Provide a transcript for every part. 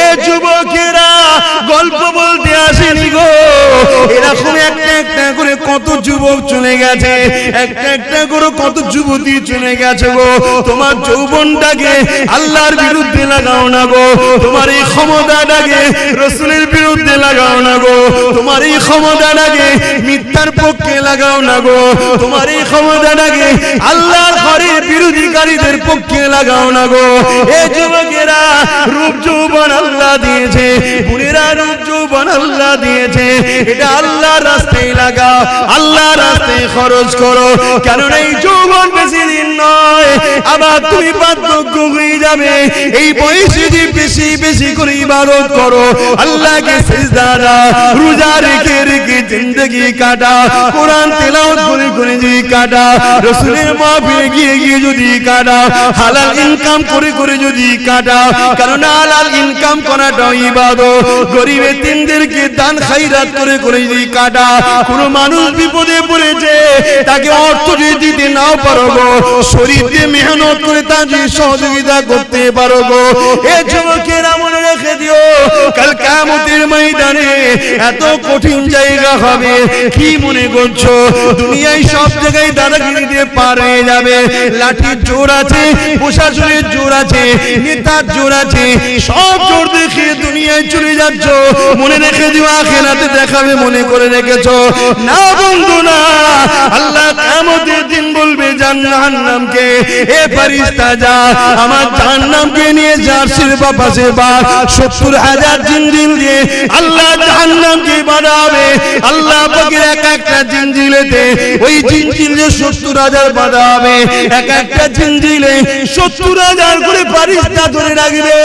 এ যুবকেরা গল্প বলতে আসেনি গো, এরকম একটা একটা করে কত যুবক চলে গেছে, একটা একটা করে কত যুবতী চলে গেছে গো। তোমার যৌবনটাকে আল্লাহর বিরুদ্ধে লাগাও না গো, তোমার এই ক্ষমতাটাকে রাসূলের বিরুদ্ধে লাগাও না গো, তোমার এই ক্ষমতাটাকে মিথ্যার পক্ষে লাগাও না গো, তোমার এই ক্ষমতাটাকে আল্লাহর ঘরের বিরোধীকারীদের পক্ষে লাগাও না গো। এ যুবকেরা রূপ যৌবন আল্লাহ দিয়েছে, বুড়িরা রূপ যৌবন আল্লাহ দিয়েছে, এটা আল্লাহর রাস্তায় লাগাও, আল্লাহর রাস্তায় খরচ করো, কারণ এই যৌবন বেশি দিন নয়, আবার তুমি বার্ধক্য হয়ে যাবে। এই বয়সে যে বেশি বেশি করে ইবাদত করো, আল্লাহকে সিজদা দাও, রোজা রেখে রেখে জিন্দেগি কাটা, কোরআন তেলাওয়াত করে করে যদি কাটা, রাসূলের মাহফিলে গিয়ে গিয়ে যদি কাটা, হালাল ইনকাম করে করে যদি কাটা, কারণ হালাল ইনকাম করাটাও ইবাদত, গরিব এতিমদেরকে দান খায়রাত করে করে যদি কাটা, কোন মানুষ বিপদে পড়েছে তাকে অর্থ যদি দিতে নাও পারো গো, শরীর দিয়ে মেহনত করে তার যদি সহযোগিতা করতে পারো গো। এ যুবকেরা মনে রেখে দিও, কাল কিয়ামতের ময়দানে এত কঠিন জায়গা হবে। কি মনে করছো দুনিয়ায় সব জায়গায় দাদাগিরি দিয়ে পার হয়ে যাবে? লাঠির জোর আছে, প্রশাসনের জোর আছে, নেতার জোর আছে, সব জোর দেখে দুনিয়ায় চলে যাচ্ছ, মনে রেখে দিও আখিরাতে দেখাবে মনে করে রেখেছো না বন্ধু না। আল্লাহ কিয়ামতের দিন বলবে জাহান্নামকে, এ ফেরেশতা যা আমার জাহান্নামকে নিয়ে জার্সির পাশে বা ৭০,০০০ জিনজিল দিয়ে আল্লাহ জাহান্নামকে বাঁধাবে। আল্লাহ পাকের এক একটা জিনজিলেতে ওই জিনজিলে ৭০,০০০ বাঁধা হবে, এক একটা জিনজিলে ৭০,০০০ করে ফেরেশতা ধরে রাখবে,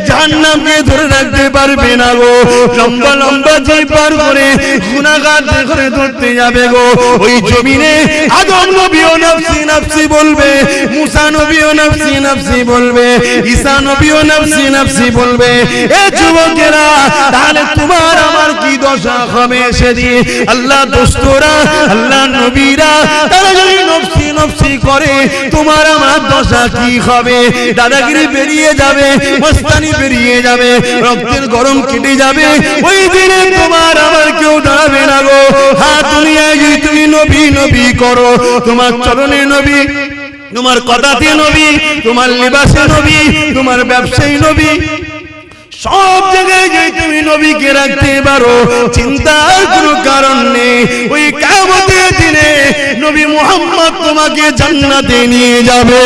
জাহান্নামকে ধরে রাখতে পারবে না গো। লম্বা লম্বা জিন পার করে গুনাহগার করে ধরতে যাবে গো। ওই জমিনে আদম নবীও নফসি নফসি বলবে, মুসা নবীও নফসি নফসি বলবে, ঈসা নবীও নফসি নফসি বলবে। এ যুবকেরা তাহলে তোমার আমার কি দশা হবে সেদিন? আল্লাহ দোস্তরা, আল্লাহ নবীরা তারা যদি নফসি নফসি করে, তোমার আমার দশা কি হবে? দাদাগিরি বেরিয়ে যাবে, মস্তানি বেরিয়ে যাবে, রক্তের গরম কেটে যাবে। ওই দিনে তোমার আমার কেউ দাঁড়াবে না গো। হ্যাঁ, দুনিয়ায় যদি তুমি নবী নবী করো, তোমার চরণে নবী, তোমার কথাতে নবী, তোমার লিবাসে নবী, তোমার ব্যবসায়ী নবী, সব জায়গায় যে তুমি নবীকে রাখতে পারো, চিন্তার কোনো কারণ নেই। ওই কিয়ামতের দিনে নবী মুহাম্মদ তোমাকে জান্নাতে নিয়ে যাবে।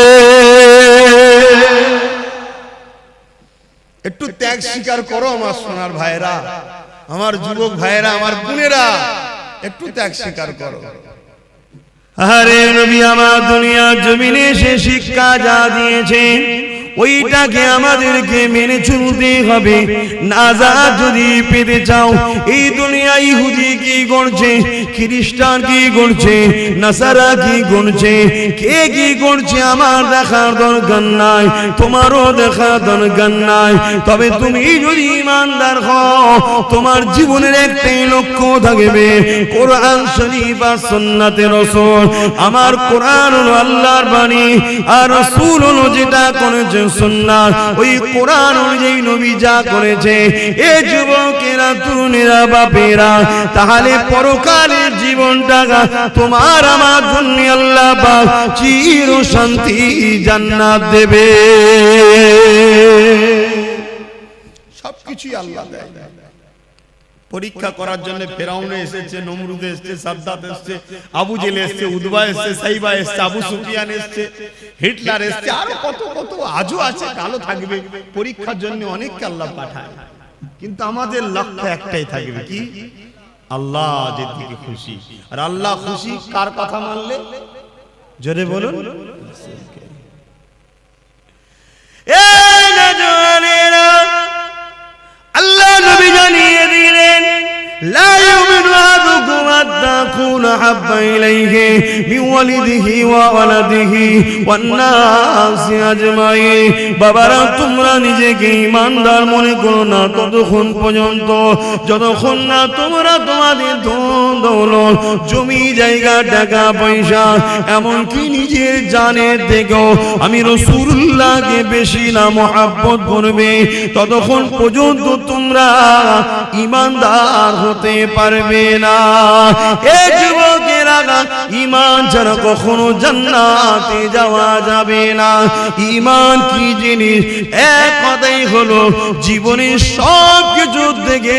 একটু ত্যাগ স্বীকার করো আমার সোনার ভাইরা, আমার যুবক ভাইরা, আমার বোনেরা, একটু ত্যাগ স্বীকার করো। আরে নবী আমার দুনিয়া জমিনে সে শিক্ষা যা দিয়েছে ওইটাকে আমাদেরকে মেনে চলতে হবে। নাজাত যদি পেতে চাও, এই দুনিয়া ইহুদি কি করছে, খ্রিস্টান কি করছে, নাসারা কি করছে, কে কি করছে আমার দেখার দরকার নাই, তোমারও দেখার দরকার নাই। তবে তুমি যদি ইমানদার হও, তোমার জীবনের একটাই লক্ষ্য থাকবে, কোরআন শরীফ আর সুন্নাতে রাসূল। আমার কোরআন হলো আল্লাহর বাণী, আর রাসূল হলো যেটা করেছে সুন্নাত, ওই কোরআন অনুযায়ী নবী যা করেছে। এ যুবকেরা, তরুণেরা, বাপেরা, তাহলে পরকালের জীবনটা তোমার আমার জন্য আল্লাহ পাক চির শান্তি জান্নাত দেবে। সবকিছুই আল্লাহ দেয়। পরীক্ষা করার জন্য ফেরাউন এসেছে, নমরুদ এসেছে, সাদ্দাত এসেছে, আবু জেল এসেছে, উদবা এসেছে, সাইবা এসেছে, আবু সুফিয়ান এসেছে, হিটলার এসেছে, আর কত কত আজও আছে, কালো থাকবে। পরীক্ষার জন্য অনেককে আল্লাহ পাঠায়, কিন্তু আমাদের লক্ষ্য একটাই থাকবে, কি? আল্লাহ যেদিকে খুশি। আর আল্লাহ খুশি কার কথা মানলে? জোরে বলুন। এই নজওয়ানেরা, আল্লাহ নবী জানিয়ে দিলেন, লা ইউমিনু আহাদুকুম হাত্তা আকুনা হাব্বা ইলাইহি মিন ওয়ালিদিহি ওয়া ওয়ালাদিহি ওয়ান নাসি আজমাইন। বাবারা তোমরা নিজেকে ঈমানদার মনে করো না ততক্ষণ পর্যন্ত যতক্ষণ না তোমরা তোমাদের ধন দৌলত জমি জায়গা টাকা পয়সা এমনকি নিজের জানের থেকেও আমি রাসূলুল্লাহকে বেশি না মহব্বত করবে ততক্ষণ পর্যন্ত তোমরা ঈমানদার হতে পারবে না। এ যুবকেরা, ঈমান ছাড়া কখনো জান্নাতে যাওয়া যাবে না। ঈমান কি জিনিস? এক কথাই হলো জীবনের সব কিছু থেকে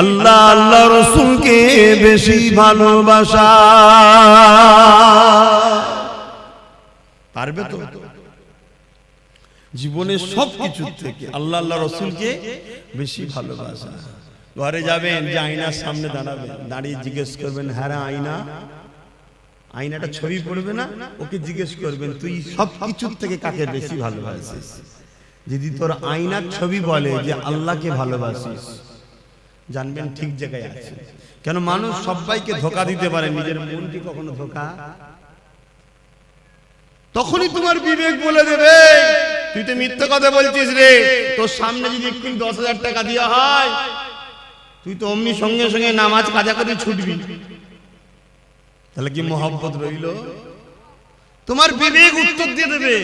আল্লাহ আল্লাহ রাসূলকে বেশি ভালোবাসা। পারবে তো? জীবনের সব কিছু থেকে আল্লাহ আল্লাহ রাসূলকে বেশি ভালোবাসা। ঘরে যাবেন, যে আয়নার সামনে দাঁড়াবেন, দাঁড়িয়ে জিজ্ঞেস করবেন, হ্যাঁ আয়না, আয়নাটা ছবি পড়বে না, ওকে জিজ্ঞেস করবেন তুই সব কিছুর থেকে কাকে বেশি ভালোবাসিস? যদি তোর আয়নার ছবি বলে যে আল্লাহকে ভালোবাসিস, জানবেন ঠিক জায়গায় আছে। কেন মানুষ সবাইকে ধোঁকা দিতে পারে, নিজের মনকে কখনো ধোঁকা। তখনই তোমার বিবেক বলে দেবে তুই তো মিথ্যা কথা বলছিস রে। তোর সামনে যদি একটু 10,000 টাকা দেওয়া হয়, তুই তো অমনি সঙ্গে সঙ্গে নামাজ কাজা করে ছুটবি। তাহলে কি মহব্বত রইল? তোমার বিবেক উত্তর দিয়ে দেবে।